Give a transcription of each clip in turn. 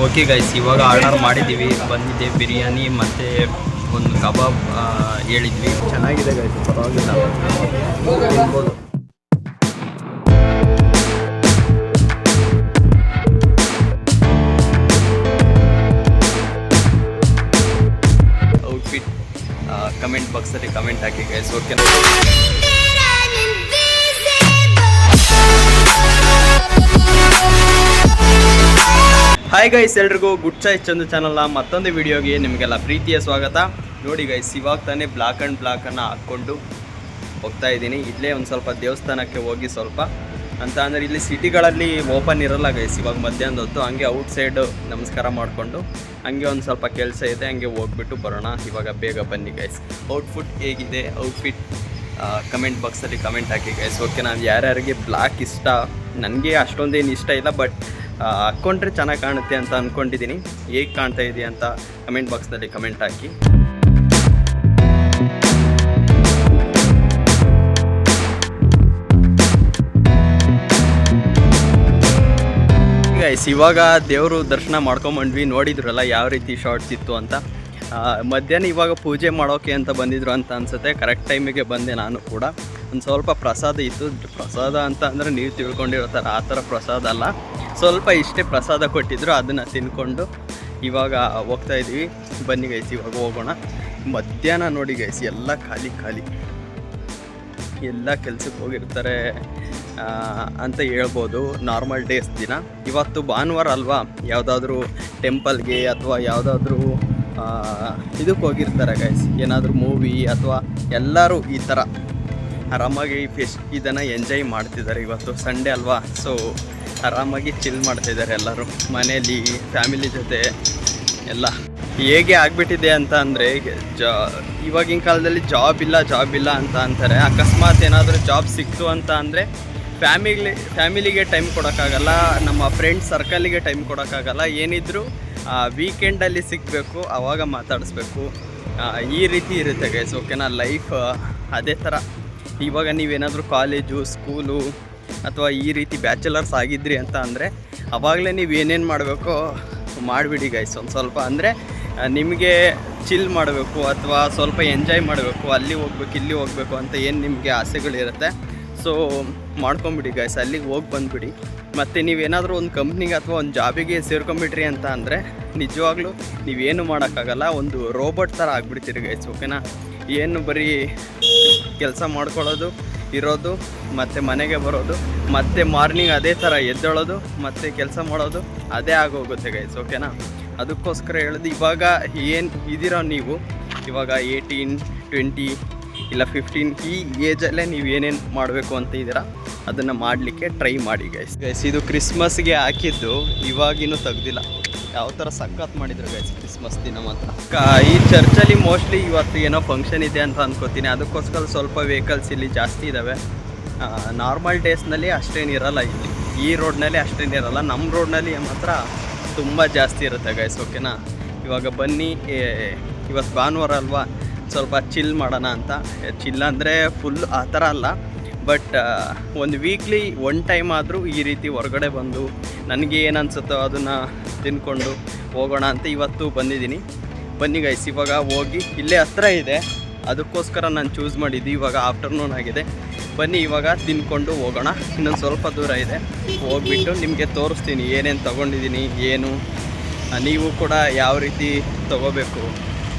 Okay guys, ಇವಾಗ order ಮಾಡಿದ್ದೀವಿ. ಬಂದಿದೆ ಬಿರಿಯಾನಿ ಮತ್ತು ಒಂದು ಕಬಾಬ್ ಹೇಳಿದ್ವಿ. ಚೆನ್ನಾಗಿದೆ ಗೈಸ್, ಪರವಾಗಿಲ್ಲ, ತಿನ್ಬೋದು. ಔಟ್ಫಿಟ್ ಕಮೆಂಟ್ ಬಾಕ್ಸಲ್ಲಿ ಕಮೆಂಟ್ ಹಾಕಿ ಗೈಸ್, ಓಕೆನಾ? ಹಾಯ್ ಗೈಸ್, ಎಲ್ರಿಗೂ ಗುಡ್ ಚಾಯ್ಸ್ ಚಂದು ಚಾನಲ್ನ ಮತ್ತೊಂದು ವಿಡಿಯೋಗೆ ನಿಮಗೆಲ್ಲ ಪ್ರೀತಿಯ ಸ್ವಾಗತ. ನೋಡಿ ಗೈಸ್, ಇವಾಗ ತಾನೇ ಬ್ಲಾಕ್ ಆ್ಯಂಡ್ ಬ್ಲಾಕನ್ನು ಹಾಕ್ಕೊಂಡು ಹೋಗ್ತಾ ಇದ್ದೀನಿ. ಇಲ್ಲೇ ಒಂದು ಸ್ವಲ್ಪ ದೇವಸ್ಥಾನಕ್ಕೆ ಹೋಗಿ ಸ್ವಲ್ಪ ಅಂತ ಅಂದರೆ ಇಲ್ಲಿ ಸಿಟಿಗಳಲ್ಲಿ ಓಪನ್ ಇರೋಲ್ಲ ಗೈಸ್ ಇವಾಗ ಮಧ್ಯಾಹ್ನದ ಹೊತ್ತು. ಹಂಗೆ ಔಟ್ಸೈಡ್ ನಮಸ್ಕಾರ ಮಾಡಿಕೊಂಡು ಹಂಗೆ ಒಂದು ಸ್ವಲ್ಪ ಕೆಲಸ ಇದೆ, ಹಂಗೆ ಹೋಗ್ಬಿಟ್ಟು ಬರೋಣ. ಇವಾಗ ಬೇಗ ಬನ್ನಿ ಗೈಸ್. ಔಟ್ಫಿಟ್ ಹೇಗಿದೆ, ಔಟ್ಫಿಟ್ ಕಮೆಂಟ್ ಬಾಕ್ಸಲ್ಲಿ ಕಮೆಂಟ್ ಹಾಕಿ ಗೈಸ್, ಓಕೆ? ನಾನು ಯಾರ್ಯಾರಿಗೆ ಬ್ಲ್ಯಾಕ್ ಇಷ್ಟ, ನನಗೆ ಅಷ್ಟೊಂದೇನು ಇಷ್ಟ ಇಲ್ಲ, ಬಟ್ ಹಾಕ್ಕೊಂಡ್ರೆ ಚೆನ್ನಾಗಿ ಕಾಣುತ್ತೆ ಅಂತ ಅಂದ್ಕೊಂಡಿದ್ದೀನಿ. ಹೇಗೆ ಕಾಣ್ತಾ ಇದೆಯಾ ಅಂತ ಕಮೆಂಟ್ ಬಾಕ್ಸ್ನಲ್ಲಿ ಕಮೆಂಟ್ ಹಾಕಿ. ಗೈಸ್, ಇವಾಗ ದೇವರು ದರ್ಶನ ಮಾಡ್ಕೊಂಬಂದ್ವಿ. ನೋಡಿದ್ರಲ್ಲ ಯಾವ ರೀತಿ ಶಾರ್ಟ್ಸ್ ಇತ್ತು ಅಂತ. ಮಧ್ಯಾಹ್ನ ಇವಾಗ ಪೂಜೆ ಮಾಡೋಕೆ ಅಂತ ಬಂದಿದ್ರು ಅಂತ ಅನಿಸುತ್ತೆ. ಕರೆಕ್ಟ್ ಟೈಮಿಗೆ ಬಂದೆ ನಾನು ಕೂಡ. ಒಂದು ಸ್ವಲ್ಪ ಪ್ರಸಾದ ಇತ್ತು. ಪ್ರಸಾದ ಅಂತ ಅಂದರೆ ನೀವು ತಿಳ್ಕೊಂಡಿರೋ ಥರ ಆ ಥರ ಪ್ರಸಾದ ಅಲ್ಲ, ಸ್ವಲ್ಪ ಇಷ್ಟೇ ಪ್ರಸಾದ ಕೊಟ್ಟಿದ್ರು, ಅದನ್ನು ತಿನ್ಕೊಂಡು ಇವಾಗ ಹೋಗ್ತಾ ಇದ್ದೀವಿ. ಬನ್ನಿ ಗೈಸ್, ಇವಾಗ ಹೋಗೋಣ. ಮಧ್ಯಾಹ್ನ ನೋಡಿ ಗೈಸ್, ಎಲ್ಲ ಖಾಲಿ ಖಾಲಿ, ಎಲ್ಲ ಕೆಲ್ಸಕ್ಕೆ ಹೋಗಿರ್ತಾರೆ ಅಂತ ಹೇಳ್ಬೋದು. ನಾರ್ಮಲ್ ಡೇಸ್ ದಿನ. ಇವತ್ತು ಭಾನುವಾರ ಅಲ್ವಾ, ಯಾವುದಾದ್ರೂ ಟೆಂಪಲ್ಗೆ ಅಥವಾ ಯಾವುದಾದ್ರೂ ಇದಕ್ಕೆ ಹೋಗಿರ್ತಾರೆ ಗೈಸ್, ಏನಾದರೂ ಮೂವಿ ಅಥವಾ ಎಲ್ಲರೂ ಈ ಥರ ಆರಾಮಾಗಿ ಇದನ್ನು ಎಂಜಾಯ್ ಮಾಡ್ತಿದ್ದಾರೆ. ಇವತ್ತು ಸಂಡೇ ಅಲ್ವಾ, ಸೊ ಆರಾಮಾಗಿ ಚಿಲ್ ಮಾಡ್ತಿದ್ದಾರೆ ಎಲ್ಲರೂ ಮನೇಲಿ ಫ್ಯಾಮಿಲಿ ಜೊತೆ ಎಲ್ಲ. ಹೇಗೆ ಆಗಿಬಿಟ್ಟಿದೆ ಅಂತ ಅಂದರೆ, ಇವಾಗಿನ ಕಾಲದಲ್ಲಿ ಜಾಬ್ ಇಲ್ಲ ಅಂತ ಅಂತಾರೆ. ಅಕಸ್ಮಾತ್ ಏನಾದರೂ ಜಾಬ್ ಸಿಕ್ತು ಅಂತ ಅಂದರೆ ಫ್ಯಾಮಿಲಿಗೆ ಟೈಮ್ ಕೊಡೋಕ್ಕಾಗಲ್ಲ, ನಮ್ಮ ಫ್ರೆಂಡ್ಸ್ ಸರ್ಕಲಿಗೆ ಟೈಮ್ ಕೊಡೋಕ್ಕಾಗಲ್ಲ. ಏನಿದ್ರು ವೀಕೆಂಡಲ್ಲಿ ಸಿಗಬೇಕು, ಆವಾಗ ಮಾತಾಡಿಸ್ಬೇಕು. ಈ ರೀತಿ ಇರುತ್ತೆ ಗೈಸ್, ಓಕೆನಾ? ಲೈಫ್ ಅದೇ ಥರ. ಇವಾಗ ನೀವೇನಾದರೂ ಕಾಲೇಜು, ಸ್ಕೂಲು ಅಥವಾ ಈ ರೀತಿ ಬ್ಯಾಚುಲರ್ಸ್ ಆಗಿದ್ರಿ ಅಂತ ಅಂದರೆ ಆವಾಗಲೇ ನೀವು ಏನೇನು ಮಾಡಬೇಕೋ ಮಾಡಿಬಿಡಿ ಗೈಸ್. ಒಂದು ಸ್ವಲ್ಪ ಅಂದರೆ ನಿಮಗೆ ಚಿಲ್ ಮಾಡಬೇಕು ಅಥವಾ ಸ್ವಲ್ಪ ಎಂಜಾಯ್ ಮಾಡಬೇಕು, ಅಲ್ಲಿ ಹೋಗ್ಬೇಕು ಇಲ್ಲಿ ಹೋಗಬೇಕು ಅಂತ ಏನು ನಿಮಗೆ ಆಸೆಗಳಿರುತ್ತೆ, ಸೊ ಮಾಡ್ಕೊಂಬಿಡಿ ಗೈಸ್. ಅಲ್ಲಿಗೆ ಹೋಗಿ ಬಂದುಬಿಡಿ. ಮತ್ತು ನೀವೇನಾದರೂ ಒಂದು ಕಂಪ್ನಿಗೆ ಅಥವಾ ಒಂದು ಜಾಬಿಗೆ ಸೇರ್ಕೊಂಬಿಟ್ರಿ ಅಂತ ಅಂದರೆ ನಿಜವಾಗ್ಲೂ ನೀವೇನು ಮಾಡೋಕ್ಕಾಗಲ್ಲ, ಒಂದು ರೋಬೋಟ್ ಥರ ಆಗಿಬಿಡ್ತೀರಿ ಗೈಸ್, ಓಕೆನಾ? ಏನು ಬರೀ ಕೆಲಸ ಮಾಡ್ಕೊಳ್ಳೋದು, ಇರೋದು, ಮತ್ತು ಮನೆಗೆ ಬರೋದು, ಮತ್ತು ಮಾರ್ನಿಂಗ್ ಅದೇ ಥರ ಎದ್ದೇಳೋದು, ಮತ್ತು ಕೆಲಸ ಮಾಡೋದು, ಅದೇ ಆಗೋಗುತ್ತೆ ಗೈಸ್, ಓಕೆನಾ? ಅದಕ್ಕೋಸ್ಕರ ಹೇಳೋದು, ಇವಾಗ ಏನು ಇದ್ದೀರೋ ನೀವು, ಇವಾಗ 18, 20 ಇಲ್ಲ 15 ಈ ಏಜಲ್ಲೇ ನೀವು ಏನೇನು ಮಾಡಬೇಕು ಅಂತ ಇದ್ದೀರಾ ಅದನ್ನು ಮಾಡಲಿಕ್ಕೆ ಟ್ರೈ ಮಾಡಿ ಗೈಸ್. ಇದು ಕ್ರಿಸ್ಮಸ್ಗೆ ಹಾಕಿದ್ದು, ಇವಾಗಿನ್ನೂ ತೆಗ್ದಿಲ್ಲ. ಯಾವ ಥರ ಸಖತ್ ಮಾಡಿದ್ರು ಗೈಸ್ ಕ್ರಿಸ್ಮಸ್ ದಿನ ಮಾತ್ರ. ಈ ಚರ್ಚಲ್ಲಿ ಮೋಸ್ಟ್ಲಿ ಇವತ್ತು ಏನೋ ಫಂಕ್ಷನ್ ಇದೆ ಅಂತ ಅಂದ್ಕೋತೀನಿ, ಅದಕ್ಕೋಸ್ಕರ ಸ್ವಲ್ಪ ವೆಹಿಕಲ್ಸ್ ಇಲ್ಲಿ ಜಾಸ್ತಿ ಇದ್ದಾವೆ. ನಾರ್ಮಲ್ ಡೇಸ್ನಲ್ಲಿ ಅಷ್ಟೇನಿರಲ್ಲ, ಇಲ್ಲಿ ಈ ರೋಡ್ನಲ್ಲಿ ಅಷ್ಟೇನಿರಲ್ಲ. ನಮ್ಮ ರೋಡ್ನಲ್ಲಿ ಮಾತ್ರ ತುಂಬ ಜಾಸ್ತಿ ಇರುತ್ತೆ ಗೈಸ್, ಓಕೆನಾ? ಇವಾಗ ಬನ್ನಿ, ಇವತ್ತು ಭಾನುವಾರ ಅಲ್ವಾ, ಸ್ವಲ್ಪ ಚಿಲ್ ಮಾಡೋಣ ಅಂತ. ಚಿಲ್ ಅಂದರೆ ಫುಲ್ ಆ ಥರ ಅಲ್ಲ, ಬಟ್ ಒಂದು ವೀಕ್ಲಿ ಒನ್ ಟೈಮ್ ಆದರೂ ಈ ರೀತಿ ಹೊರಗಡೆ ಬಂದು ನನಗೆ ಏನು ಅನಿಸುತ್ತೋ ಅದನ್ನು ತಿನ್ಕೊಂಡು ಹೋಗೋಣ ಅಂತ ಇವತ್ತು ಬಂದಿದ್ದೀನಿ. ಬನ್ನಿ ಗೈಸ್, ಇವಾಗ ಹೋಗಿ, ಇಲ್ಲೇ ಹತ್ರ ಇದೆ, ಅದಕ್ಕೋಸ್ಕರ ನಾನು ಚೂಸ್ ಮಾಡಿದ್ದು. ಇವಾಗ ಆಫ್ಟರ್ನೂನ್ ಆಗಿದೆ. ಬನ್ನಿ ಇವಾಗ ತಿನ್ಕೊಂಡು ಹೋಗೋಣ. ಇನ್ನೊಂದು ಸ್ವಲ್ಪ ದೂರ ಇದೆ, ಹೋಗ್ಬಿಟ್ಟು ನಿಮಗೆ ತೋರಿಸ್ತೀನಿ ಏನೇನು ತೊಗೊಂಡಿದ್ದೀನಿ, ಏನು ನೀವು ಕೂಡ ಯಾವ ರೀತಿ ತೊಗೋಬೇಕು,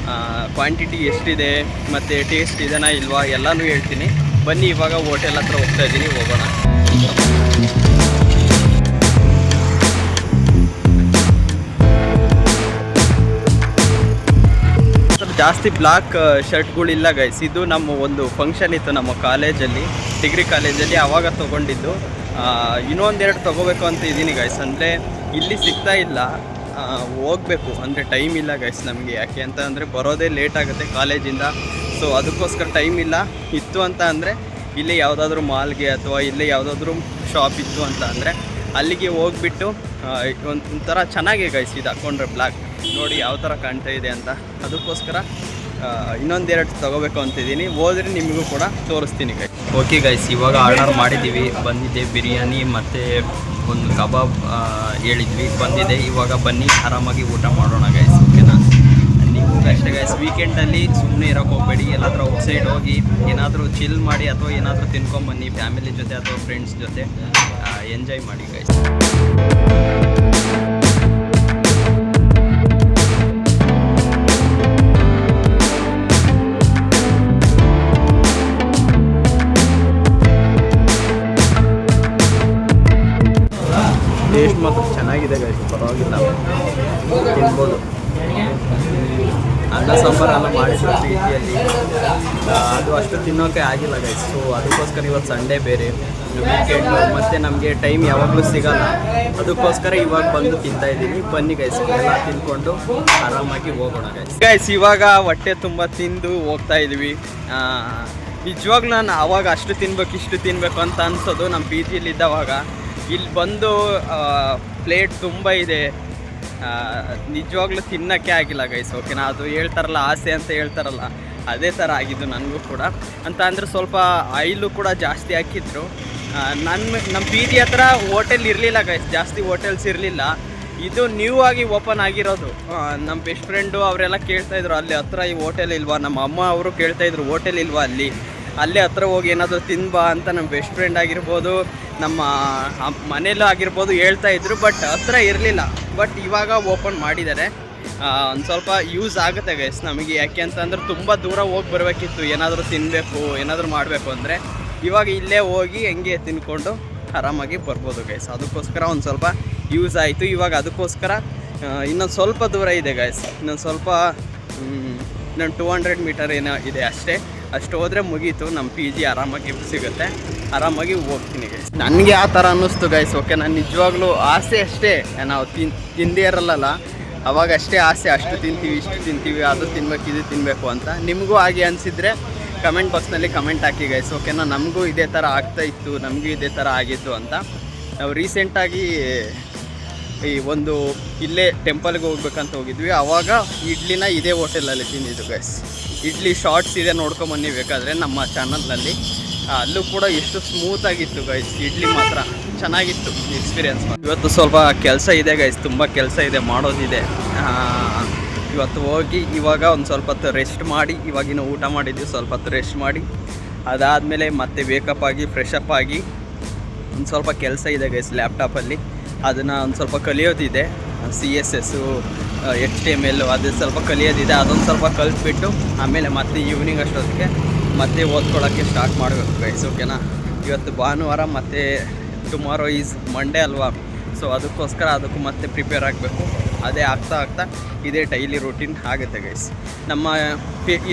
ಕ್ವಾಂಟಿಟಿ ಎಷ್ಟಿದೆ ಮತ್ತು ಟೇಸ್ಟ್ ಇದೆನಾ ಇಲ್ವಾ ಎಲ್ಲನೂ ಹೇಳ್ತೀನಿ. ಬನ್ನಿ ಇವಾಗ ಹೋಟೆಲ್ ಹತ್ರ ಹೋಗ್ತಾ ಇದ್ದೀನಿ, ಹೋಗೋಣ. ಜಾಸ್ತಿ ಬ್ಲಾಕ್ ಶರ್ಟ್ಗಳಿಲ್ಲ ಗೈಸ್. ಇದು ನಮ್ಮ ಒಂದು ಫಂಕ್ಷನ್ ಇತ್ತು ನಮ್ಮ ಕಾಲೇಜಲ್ಲಿ, ಡಿಗ್ರಿ ಕಾಲೇಜಲ್ಲಿ, ಆವಾಗ ತೊಗೊಂಡಿದ್ದು. ಇನ್ನೊಂದೆರಡು ತೊಗೋಬೇಕು ಅಂತ ಇದ್ದೀನಿ ಗೈಸ್. ಅಂದರೆ ಇಲ್ಲಿ ಸಿಗ್ತಾ ಇಲ್ಲ, ಹೋಗಬೇಕು ಅಂದರೆ ಟೈಮ್ ಇಲ್ಲ ಗೈಸ್ ನಮಗೆ. ಯಾಕೆ ಅಂತ ಅಂದರೆ ಬರೋದೇ ಲೇಟ್ ಆಗುತ್ತೆ ಕಾಲೇಜಿಂದ, ಸೊ ಅದಕ್ಕೋಸ್ಕರ ಟೈಮ್ ಇಲ್ಲ. ಇತ್ತು ಅಂತ ಅಂದರೆ ಇಲ್ಲೇ ಯಾವುದಾದ್ರೂ ಮಾಲ್ಗೆ ಅಥವಾ ಇಲ್ಲೇ ಯಾವುದಾದ್ರೂ ಶಾಪ್ ಇತ್ತು ಅಂತ ಅಂದರೆ ಅಲ್ಲಿಗೆ ಹೋಗ್ಬಿಟ್ಟು ಒಂಥರ ಚೆನ್ನಾಗಿ ಗೈಸ್ ಇದು ಹಾಕ್ಕೊಂಡ್ರೆ ಬ್ಲ್ಯಾಕ್ ನೋಡಿ ಯಾವ ಥರ ಕಾಣ್ತಾ ಇದೆ ಅಂತ. ಅದಕ್ಕೋಸ್ಕರ ಇನ್ನೊಂದೆರಡು ತೊಗೋಬೇಕು ಅಂತಿದ್ದೀನಿ, ಹೋದರೆ ನಿಮಗೂ ಕೂಡ ತೋರಿಸ್ತೀನಿ ಗೈಸ್. ಓಕೆ ಗೈಸ್, ಇವಾಗ ಆರ್ಡರ್ ಮಾಡಿದ್ದೀವಿ. ಬಂದಿದೆ ಬಿರಿಯಾನಿ ಮತ್ತು ಒಂದು ಕಬಾಬ್ ಹೇಳಿದ್ವಿ, ಬಂದಿದೆ. ಇವಾಗ ಬನ್ನಿ ಆರಾಮಾಗಿ ಊಟ ಮಾಡೋಣ ಗೈಸ್, ಓಕೆನಾ? ನೀವು ಅಷ್ಟೇ ಗೈಸ್, ವೀಕೆಂಡಲ್ಲಿ ಸುಮ್ಮನೆ ಇರೋಕ್ಕೆ ಹೋಗಬೇಡಿ. ಎಲ್ಲಾದರೂ ಔಟ್ಸೈಡ್ ಹೋಗಿ ಏನಾದರೂ ಚಿಲ್ ಮಾಡಿ ಅಥವಾ ಏನಾದರೂ ತಿನ್ಕೊಂಬನ್ನಿ ಫ್ಯಾಮಿಲಿ ಜೊತೆ ಅಥವಾ ಫ್ರೆಂಡ್ಸ್ ಜೊತೆ. ಎಂಜಾಯ್ ಮಾಡಿ ಗೈಸ್. ಟೇಸ್ಟ್ ಮಾತ್ರ ಚೆನ್ನಾಗಿದೆ ಗೈಸ್, ಪರವಾಗಿಲ್ಲ, ತಿನ್ಬೋದು. ಅನ್ನ ಸಾಂಬಾರೆಲ್ಲ ಮಾಡಿದ್ರು ಪ್ರೀತಿಯಲ್ಲಿ, ಅದು ಅಷ್ಟು ತಿನ್ನೋಕ್ಕೆ ಆಗಿಲ್ಲ ಗೈಸ್. ಸೊ ಅದಕ್ಕೋಸ್ಕರ ಇವತ್ತು ಸಂಡೇ ಬೇರೆ, ವೀಕೆಂಡು, ಮತ್ತು ನಮಗೆ ಟೈಮ್ ಯಾವಾಗಲೂ ಸಿಗೋಲ್ಲ. ಅದಕ್ಕೋಸ್ಕರ ಇವಾಗ ಬಂದು ತಿಂತಾಯಿದ್ದೀನಿ. ಬನ್ನಿ ಗೈಸ್, ಎಲ್ಲ ತಿಂದ್ಕೊಂಡು ಆರಾಮಾಗಿ ಹೋಗೋಣ ಗೈಸ್. ಇವಾಗ ಹೊಟ್ಟೆ ತುಂಬ ತಿಂದು ಹೋಗ್ತಾ ಇದ್ವಿ. ನಿಜವಾಗ್ಲೂ ನಾನು ಆವಾಗ ಅಷ್ಟು ತಿನ್ಬೇಕು ಇಷ್ಟು ತಿನ್ನಬೇಕು ಅಂತ ಅನ್ಸೋದು ನಮ್ಮ ಪಿ ಜಿಯಲ್ಲಿದ್ದವಾಗ. ಇಲ್ಲಿ ಬಂದು ಪ್ಲೇಟ್ ತುಂಬ ಇದೆ, ನಿಜವಾಗ್ಲೂ ತಿನ್ನೋಕ್ಕೆ ಆಗಿಲ್ಲ ಗೈಸ್, ಓಕೆನಾ? ಅದು ಹೇಳ್ತಾರಲ್ಲ ಆಸೆ ಅಂತ ಹೇಳ್ತಾರಲ್ಲ, ಅದೇ ಥರ ಆಗಿದ್ದು ನನಗೂ ಕೂಡ. ಅಂತ ಅಂದರೆ ಸ್ವಲ್ಪ ಆಯಿಲು ಕೂಡ ಜಾಸ್ತಿ ಹಾಕಿದ್ರು. ನಮ್ಮ ಪಿ ಜಿ ಹತ್ರ ಹೋಟೆಲ್ ಇರಲಿಲ್ಲ ಗೈಸ್, ಜಾಸ್ತಿ ಹೋಟೆಲ್ಸ್ ಇರಲಿಲ್ಲ. ಇದು ನ್ಯೂ ಆಗಿ ಓಪನ್ ಆಗಿರೋದು. ನಮ್ಮ ಬೆಸ್ಟ್ ಫ್ರೆಂಡು ಅವರೆಲ್ಲ ಕೇಳ್ತಾಯಿದ್ರು, ಅಲ್ಲಿ ಹತ್ರ ಈ ಹೋಟೆಲ್ ಇಲ್ವಾ? ನಮ್ಮ ಅಮ್ಮ ಅವರು ಕೇಳ್ತಾಯಿದ್ರು, ಹೋಟೆಲ್ ಇಲ್ವಾ ಅಲ್ಲೇ ಹತ್ರ ಹೋಗಿ ಏನಾದರೂ ತಿನ್ಬಾ ಅಂತ ನಮ್ಮ ಬೆಸ್ಟ್ ಫ್ರೆಂಡ್ ಆಗಿರ್ಬೋದು, ನಮ್ಮ ಮನೇಲೂ ಆಗಿರ್ಬೋದು ಹೇಳ್ತಾಯಿದ್ರು. ಬಟ್ ಹತ್ರ ಇರಲಿಲ್ಲ. ಬಟ್ ಇವಾಗ ಓಪನ್ ಮಾಡಿದ್ದಾರೆ. ಒಂದು ಸ್ವಲ್ಪ ಯೂಸ್ ಆಗುತ್ತೆ ಗೈಸ್ ನಮಗೆ. ಯಾಕೆ ಅಂತಂದ್ರೆ ತುಂಬ ದೂರ ಹೋಗಿ ಬರಬೇಕಿತ್ತು, ಏನಾದರೂ ತಿನ್ನಬೇಕು ಏನಾದರೂ ಮಾಡಬೇಕು ಅಂದರೆ. ಇವಾಗ ಇಲ್ಲೇ ಹೋಗಿ ಹೆಂಗೆ ತಿನ್ಕೊಂಡು ಆರಾಮಾಗಿ ಬರ್ಬೋದು ಗೈಸ್. ಅದಕ್ಕೋಸ್ಕರ ಒಂದು ಸ್ವಲ್ಪ ಯೂಸ್ ಆಯಿತು. ಇವಾಗ ಅದಕ್ಕೋಸ್ಕರ ಇನ್ನೊಂದು ಸ್ವಲ್ಪ ದೂರ ಇದೆ ಗೈಸ್, ಇನ್ನೊಂದು ಸ್ವಲ್ಪ ಇನ್ನೊಂದು 200 ಮೀಟರ್ ಏನೋ ಇದೆ ಅಷ್ಟೇ. ಅಷ್ಟು ಹೋದರೆ ಮುಗೀತು, ನಮ್ಮ ಪಿ ಜಿ ಆರಾಮಾಗಿ ಸಿಗುತ್ತೆ, ಆರಾಮಾಗಿ ಹೋಗ್ತೀನಿ ಗೈಸ್. ನನಗೆ ಆ ಥರ ಅನ್ನಿಸ್ತು ಗೈಸ್, ಓಕೆ? ನಾನು ನಿಜವಾಗ್ಲೂ ಆಸೆ ಅಷ್ಟೇ, ನಾವು ತಿಂದೇ ಇರಲ್ಲ ಅವಾಗ ಅಷ್ಟೇ ಆಸೆ, ಅಷ್ಟು ತಿಂತೀವಿ ಇಷ್ಟು ತಿಂತೀವಿ, ಅದು ತಿನ್ಬೇಕು ಇದು ತಿನ್ನಬೇಕು ಅಂತ. ನಿಮಗೂ ಹಾಗೆ ಅನಿಸಿದರೆ ಕಮೆಂಟ್ ಬಾಕ್ಸ್ನಲ್ಲಿ ಕಮೆಂಟ್ ಹಾಕಿ ಗೈಸ್, ಓಕೆನಾ? ನಮಗೂ ಇದೇ ಥರ ಆಗ್ತಾಯಿತ್ತು, ನಮಗೂ ಇದೇ ಥರ ಆಗಿತ್ತು ಅಂತ. ನಾವು ರೀಸೆಂಟಾಗಿ ಈ ಒಂದು ಇಲ್ಲೇ ಟೆಂಪಲ್ಗೆ ಹೋಗ್ಬೇಕಂತ ಹೋಗಿದ್ವಿ. ಆವಾಗ ಇಡ್ಲಿನ ಇದೇ ಹೋಟೆಲಲ್ಲಿ ತಿಂದಿದ್ದು ಗೈಸ್. ಇಡ್ಲಿ ಶಾರ್ಟ್ಸ್ ಇದೆ, ನೋಡ್ಕೊಂಬನ್ನಿ ಬೇಕಾದರೆ ನಮ್ಮ ಚಾನಲ್ನಲ್ಲಿ. ಅಲ್ಲೂ ಕೂಡ ಎಷ್ಟು ಸ್ಮೂತಾಗಿತ್ತು ಗೈಸ್, ಇಡ್ಲಿ ಮಾತ್ರ ಚೆನ್ನಾಗಿತ್ತು ಎಕ್ಸ್ಪೀರಿಯೆನ್ಸ್. ಇವತ್ತು ಸ್ವಲ್ಪ ಕೆಲಸ ಇದೆ ಗೈಸ್, ತುಂಬ ಕೆಲಸ ಇದೆ, ಮಾಡೋದಿದೆ. ಇವತ್ತು ಹೋಗಿ ಇವಾಗ ಒಂದು ಸ್ವಲ್ಪ ಹೊತ್ತು ರೆಸ್ಟ್ ಮಾಡಿ, ಇವಾಗಿನ ಊಟ ಮಾಡಿದ್ವಿ, ಸ್ವಲ್ಪ ಹೊತ್ತು ರೆಸ್ಟ್ ಮಾಡಿ ಅದಾದಮೇಲೆ ಮತ್ತೆ ವೇಕಪ್ ಆಗಿ ಫ್ರೆಶ್ ಅಪ್ ಆಗಿ ಒಂದು ಸ್ವಲ್ಪ ಕೆಲಸ ಇದೆ ಗೈಸ್ ಲ್ಯಾಪ್ಟಾಪಲ್ಲಿ. ಅದನ್ನು ಒಂದು ಸ್ವಲ್ಪ ಕಲಿಯೋದಿದೆ, CSS HTML ಅದು ಸ್ವಲ್ಪ ಕಲಿಯೋದಿದೆ. ಅದೊಂದು ಸ್ವಲ್ಪ ಕಲಿತ್ಬಿಟ್ಟು ಆಮೇಲೆ ಮತ್ತೆ ಈವ್ನಿಂಗ್ ಅಷ್ಟೊತ್ತಿಗೆ ಮತ್ತೆ ಓದ್ಕೊಳ್ಳೋಕ್ಕೆ ಸ್ಟಾರ್ಟ್ ಮಾಡಬೇಕು ಗೈಸ್, ಓಕೆನಾ? ಇವತ್ತು ಭಾನುವಾರ, ಮತ್ತು ಟುಮಾರೋ ಈಸ್ ಮಂಡೇ ಅಲ್ವಾ? ಸೊ ಅದಕ್ಕೋಸ್ಕರ ಅದಕ್ಕೂ ಮತ್ತೆ ಪ್ರಿಪೇರ್ ಆಗಬೇಕು. ಅದೇ ಆಗ್ತಾ ಇದೇ ಡೈಲಿ ರೂಟೀನ್ ಆಗುತ್ತೆ ಗೈಸ್. ನಮ್ಮ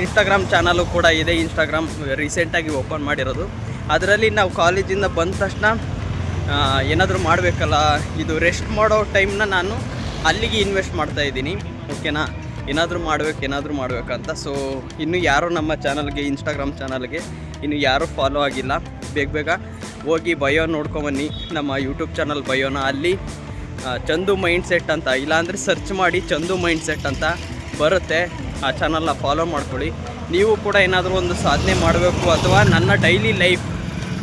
ಇನ್ಸ್ಟಾಗ್ರಾಮ್ ಚಾನಲು ಕೂಡ ಇದೆ. ಇನ್ಸ್ಟಾಗ್ರಾಮ್ ರೀಸೆಂಟಾಗಿ ಓಪನ್ ಮಾಡಿರೋದು. ಅದರಲ್ಲಿ ನಾವು ಕಾಲೇಜಿಂದ ಬಂದ ತಕ್ಷಣ ಏನಾದರೂ ಮಾಡಬೇಕಲ್ಲ, ಇದು ರೆಸ್ಟ್ ಮಾಡೋ ಟೈಮ್ನ ನಾನು ಅಲ್ಲಿಗೆ ಇನ್ವೆಸ್ಟ್ ಮಾಡ್ತಾಯಿದ್ದೀನಿ, ಓಕೆನಾ? ಏನಾದರೂ ಮಾಡಬೇಕಂತ. ಸೊ ಇನ್ನೂ ಯಾರೂ ನಮ್ಮ ಚಾನಲ್ಗೆ, ಇನ್ಸ್ಟಾಗ್ರಾಮ್ ಚಾನಲ್ಗೆ ಇನ್ನು ಯಾರೂ ಫಾಲೋ ಆಗಿಲ್ಲ, ಬೇಗ ಹೋಗಿ ಬಯೋ ನೋಡ್ಕೊಂಬನ್ನಿ, ನಮ್ಮ ಯೂಟ್ಯೂಬ್ ಚಾನಲ್ ಬಯೋನ. ಅಲ್ಲಿ ಚಂದು ಮೈಂಡ್ ಸೆಟ್ ಅಂತ, ಇಲ್ಲಾಂದರೆ ಸರ್ಚ್ ಮಾಡಿ ಚಂದು ಮೈಂಡ್ ಸೆಟ್ ಅಂತ ಬರುತ್ತೆ. ಆ ಚಾನಲ್ನ ಫಾಲೋ ಮಾಡ್ಕೊಳ್ಳಿ. ನೀವು ಕೂಡ ಏನಾದರೂ ಒಂದು ಸಾಧನೆ ಮಾಡಬೇಕು, ಅಥವಾ ನನ್ನ ಡೈಲಿ ಲೈಫ್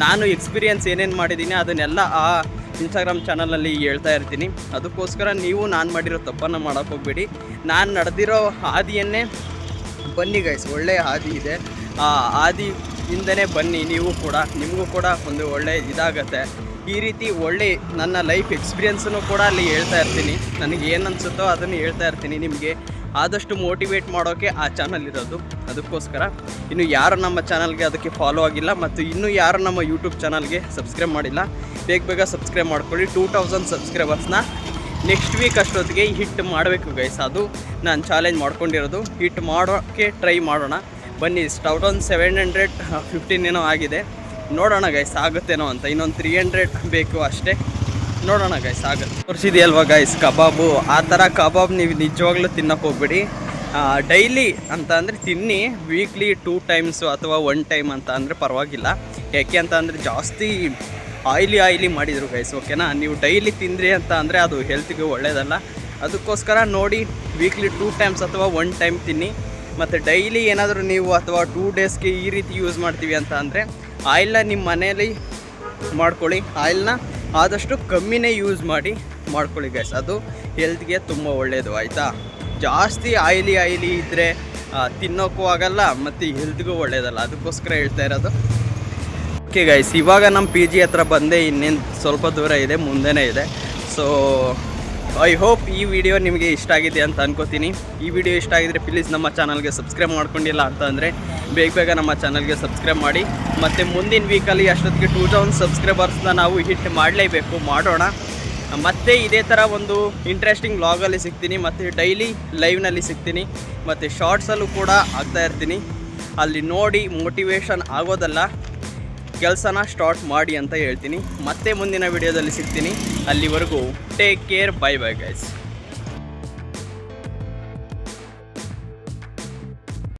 ನಾನು ಎಕ್ಸ್ಪೀರಿಯೆನ್ಸ್ ಏನೇನು ಮಾಡಿದ್ದೀನಿ ಅದನ್ನೆಲ್ಲ ಆ ಇನ್ಸ್ಟಾಗ್ರಾಮ್ ಚಾನಲಲ್ಲಿ ಹೇಳ್ತಾ ಇರ್ತೀನಿ. ಅದಕ್ಕೋಸ್ಕರ ನೀವು ನಾನು ಮಾಡಿರೋ ತಪ್ಪನ್ನು ಮಾಡೋಕ್ಕೆ ಹೋಗಬೇಡಿ. ನಾನು ನಡೆದಿರೋ ಹಾದಿಯನ್ನೇ ಬನ್ನಿ ಗೈಸ್, ಒಳ್ಳೆಯ ಹಾದಿ ಇದೆ, ಆ ಹಾದಿಯಿಂದನೇ ಬನ್ನಿ. ನಿಮಗೂ ಕೂಡ ಒಂದು ಒಳ್ಳೆಯ ಇದಾಗತ್ತೆ. ಈ ರೀತಿ ಒಳ್ಳೆ ನನ್ನ ಲೈಫ್ ಎಕ್ಸ್ಪೀರಿಯೆನ್ಸನ್ನು ಕೂಡ ಅಲ್ಲಿ ಹೇಳ್ತಾ ಇರ್ತೀನಿ. ನನಗೆ ಏನು ಅನಿಸುತ್ತೋ ಅದನ್ನು ಹೇಳ್ತಾ ಇರ್ತೀನಿ. ನಿಮಗೆ ಆದಷ್ಟು ಮೋಟಿವೇಟ್ ಮಾಡೋಕ್ಕೆ ಆ ಚಾನಲ್ ಇರೋದು. ಅದಕ್ಕೋಸ್ಕರ ಇನ್ನು ಯಾರು ನಮ್ಮ ಚಾನಲ್ಗೆ ಅದಕ್ಕೆ ಫಾಲೋ ಆಗಿಲ್ಲ, ಮತ್ತು ಇನ್ನೂ ಯಾರು ನಮ್ಮ ಯೂಟ್ಯೂಬ್ ಚಾನಲ್ಗೆ ಸಬ್ಸ್ಕ್ರೈಬ್ ಮಾಡಿಲ್ಲ, ಬೇಗ ಸಬ್ಸ್ಕ್ರೈಬ್ ಮಾಡ್ಕೊಳ್ಳಿ. 2000 ಸಬ್ಸ್ಕ್ರೈಬರ್ಸ್ನ ನೆಕ್ಸ್ಟ್ ವೀಕ್ ಅಷ್ಟೊತ್ತಿಗೆ ಹಿಟ್ ಮಾಡಬೇಕು ಗೈಸ್. ಅದು ನಾನು ಚಾಲೆಂಜ್ ಮಾಡ್ಕೊಂಡಿರೋದು. ಹಿಟ್ ಮಾಡೋಕ್ಕೆ ಟ್ರೈ ಮಾಡೋಣ ಬನ್ನಿ. 1715 ಏನೋ ಆಗಿದೆ, ನೋಡೋಣ ಗೈಸ್ ಆಗುತ್ತೇನೋ ಅಂತ. ಇನ್ನೊಂದು 300 ಬೇಕು ಅಷ್ಟೇ, ನೋಡೋಣ ಗೈಸ್ ಆಗುತ್ತೆ. ತೋರಿಸಿದೆಯಲ್ವಾ ಗೈಸ್ ಕಬಾಬು, ಆ ಥರ ಕಬಾಬ್ ನೀವು ನಿಜವಾಗ್ಲೂ ತಿನ್ನೋಕೆ ಹೋಗ್ಬೇಡಿ. ಡೈಲಿ ಅಂತ ಅಂದರೆ ತಿನ್ನಿ, ವೀಕ್ಲಿ 2 ಟೈಮ್ಸು ಅಥವಾ 1 ಟೈಮ್ ಅಂತ ಅಂದರೆ ಪರವಾಗಿಲ್ಲ. ಯಾಕೆ ಅಂತ ಅಂದರೆ ಜಾಸ್ತಿ ಆಯಿಲಿ ಮಾಡಿದರು ಗೈಸ್, ಓಕೆನಾ? ನೀವು ಡೈಲಿ ತಿಂದ್ರಿ ಅಂತ ಅಂದರೆ ಅದು ಹೆಲ್ತಿಗೆ ಒಳ್ಳೆಯದಲ್ಲ. ಅದಕ್ಕೋಸ್ಕರ ನೋಡಿ, ವೀಕ್ಲಿ 2 ಟೈಮ್ಸ್ ಅಥವಾ 1 ಟೈಮ್ ತಿನ್ನಿ. ಮತ್ತು ಡೈಲಿ ಏನಾದರೂ ನೀವು ಅಥವಾ 2 ಡೇಸ್ಗೆ ಈ ರೀತಿ ಯೂಸ್ ಮಾಡ್ತೀವಿ ಅಂತ ಅಂದರೆ ಆಯಿಲ್ನ ನಿಮ್ಮ ಮನೆಯಲ್ಲಿ ಮಾಡ್ಕೊಳ್ಳಿ. ಆಯಿಲ್ನ ಆದಷ್ಟು ಕಮ್ಮಿನೇ ಯೂಸ್ ಮಾಡ್ಕೊಳ್ಳಿ ಗೈಸ್. ಅದು ಹೆಲ್ತ್ಗೆ ತುಂಬ ಒಳ್ಳೆಯದು ಆಯಿತಾ. ಜಾಸ್ತಿ ಆಯಿಲಿ ಇದ್ದರೆ ತಿನ್ನೋಕ್ಕೂ ಆಗಲ್ಲ ಮತ್ತು ಹೆಲ್ತ್ಗೂ ಒಳ್ಳೆಯದಲ್ಲ, ಅದಕ್ಕೋಸ್ಕರ ಹೇಳ್ತಾ ಇರೋದು. ಓಕೆ ಗೈಸ್, ಇವಾಗ ನಮ್ಮ ಪಿ ಜಿ ಹತ್ರ ಬಂದೆ, ಇನ್ನೇನು ಸ್ವಲ್ಪ ದೂರ ಇದೆ, ಮುಂದೆನೇ ಇದೆ. ಸೊ ಐ ಹೋಪ್ ಈ ವಿಡಿಯೋ ನಿಮಗೆ ಇಷ್ಟ ಆಗಿದೆ ಅಂತ ಅನ್ಕೋತೀನಿ. ಈ ವಿಡಿಯೋ ಇಷ್ಟ ಆಗಿದರೆ ಪ್ಲೀಸ್ ನಮ್ಮ ಚಾನಲ್ಗೆ ಸಬ್ಸ್ಕ್ರೈಬ್ ಮಾಡ್ಕೊಂಡಿಲ್ಲ ಅಂತಂದರೆ ಬೇಗ ನಮ್ಮ ಚಾನಲ್ಗೆ ಸಬ್ಸ್ಕ್ರೈಬ್ ಮಾಡಿ. ಮತ್ತು ಮುಂದಿನ ವೀಕಲ್ಲಿ ಅಷ್ಟೊತ್ತಿಗೆ 2000 ಸಬ್ಸ್ಕ್ರೈಬರ್ಸ್ನ ನಾವು ಹಿಟ್ ಮಾಡೋಣ. ಮತ್ತು ಇದೇ ಥರ ಒಂದು ಇಂಟ್ರೆಸ್ಟಿಂಗ್ ವ್ಲಾಗಲ್ಲಿ ಸಿಗ್ತೀನಿ, ಮತ್ತು ಡೈಲಿ ಲೈವ್ನಲ್ಲಿ ಸಿಗ್ತೀನಿ, ಮತ್ತು ಶಾರ್ಟ್ಸಲ್ಲೂ ಕೂಡ ಆಗ್ತಾ ಇರ್ತೀನಿ. ಅಲ್ಲಿ ನೋಡಿ ಮೋಟಿವೇಶನ್ ಆಗೋದಲ್ಲ, ಕೆಲಸನ ಸ್ಟಾರ್ಟ್ ಮಾಡಿ ಅಂತ ಹೇಳ್ತೀನಿ. ಮತ್ತೆ ಮುಂದಿನ ವಿಡಿಯೋದಲ್ಲಿ ಸಿಗ್ತೀನಿ. ಅಲ್ಲಿವರೆಗೂ ಟೇಕ್ ಕೇರ್, ಬೈ ಗೈಸ್.